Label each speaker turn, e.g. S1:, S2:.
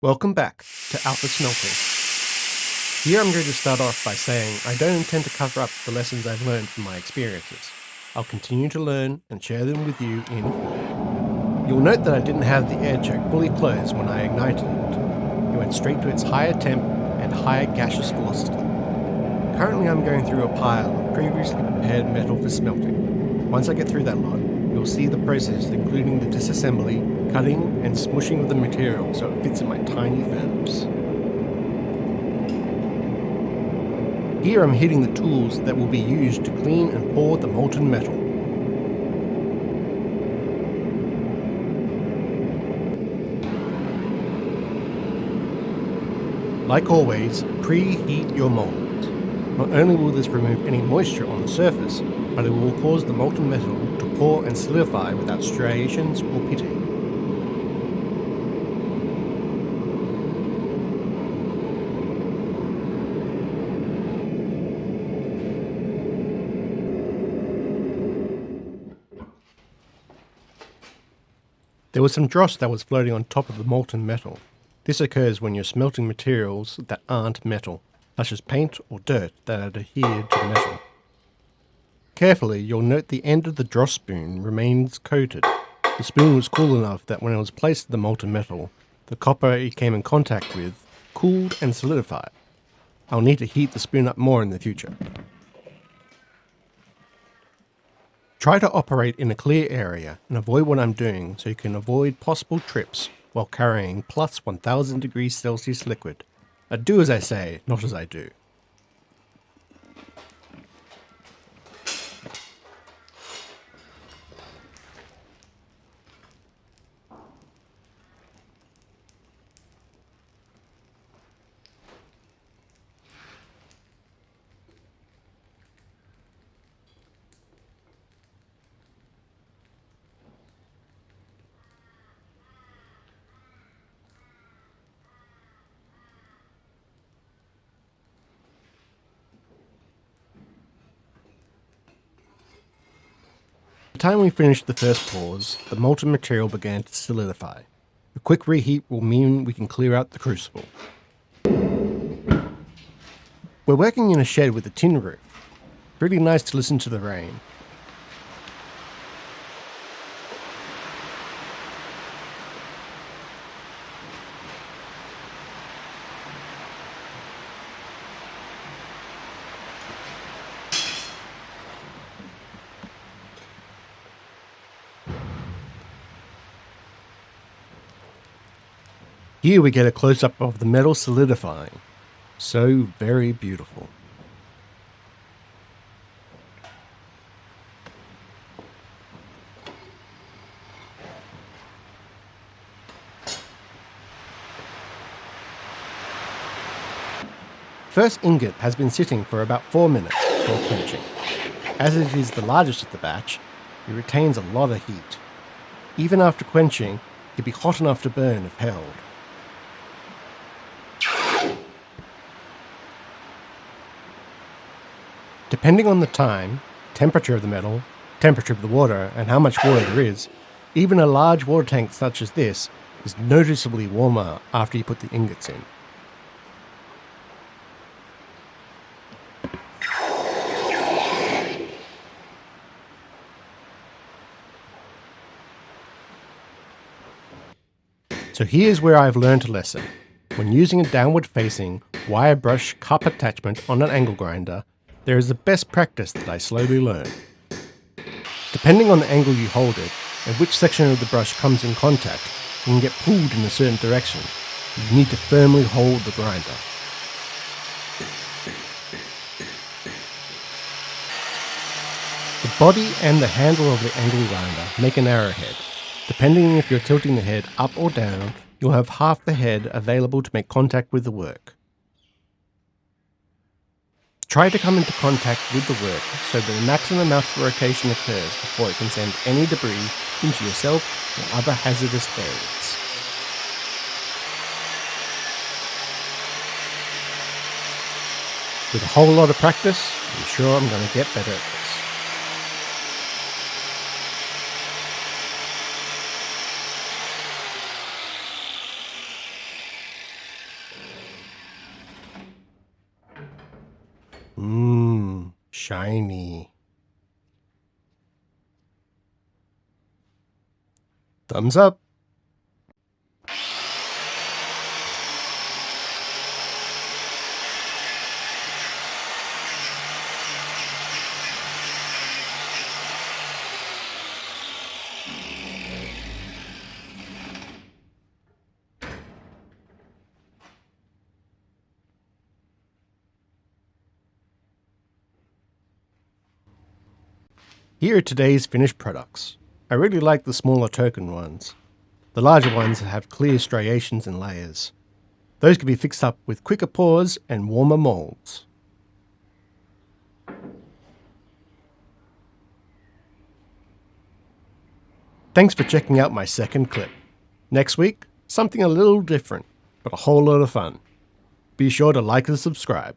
S1: Welcome back to Alpha Smelting. Here I'm going to start off by saying I don't intend to cover up the lessons I've learned from my experiences. I'll continue to learn and share them with you in full. You'll note that I didn't have the air choke fully closed when I ignited it. It went straight to its higher temp and higher gaseous velocity. Currently I'm going through a pile of previously prepared metal for smelting. Once I get through that lot, you'll see the process including the disassembly, cutting and smushing of the material so it fits in my tiny furnace. Here I'm heating the tools that will be used to clean and pour the molten metal. Like always, preheat your mold. Not only will this remove any moisture on the surface, but it will cause the molten metal to pour and solidify without striations or pitting. There was some dross that was floating on top of the molten metal. This occurs when you're smelting materials that aren't metal, such as paint or dirt that had adhered to the metal. Carefully, you'll note the end of the dross spoon remains coated. The spoon was cool enough that when it was placed in the molten metal, the copper it came in contact with cooled and solidified. I'll need to heat the spoon up more in the future. Try to operate in a clear area and avoid what I'm doing so you can avoid possible trips while carrying plus 1000 degrees Celsius liquid. Do as I say, not as I do. By the time we finished the first pours, the molten material began to solidify. A quick reheat will mean we can clear out the crucible. We're working in a shed with a tin roof. Pretty nice to listen to the rain. Here we get a close-up of the metal solidifying. So very beautiful. First ingot has been sitting for about 4 minutes before quenching. As it is the largest of the batch, it retains a lot of heat. Even after quenching, it'd be hot enough to burn if held. Depending on the time, temperature of the metal, temperature of the water, and how much water there is, even a large water tank such as this is noticeably warmer after you put the ingots in. So here's where I've learned a lesson. When using a downward facing wire brush cup attachment on an angle grinder, there is a best practice that I slowly learned. Depending on the angle you hold it and which section of the brush comes in contact, you can get pulled in a certain direction. You need to firmly hold the grinder. The body and the handle of the angle grinder make an arrowhead. Depending if you're tilting the head up or down, you'll have half the head available to make contact with the work. Try to come into contact with the work so that the maximum amount of rotation occurs before it can send any debris into yourself or other hazardous areas. With a whole lot of practice, I'm sure I'm going to get better at this. Shiny. Thumbs up. Here are today's finished products. I really like the smaller token ones. The larger ones have clear striations and layers. Those can be fixed up with quicker pours and warmer molds. Thanks for checking out my second clip. Next week, something a little different, but a whole lot of fun. Be sure to like and subscribe.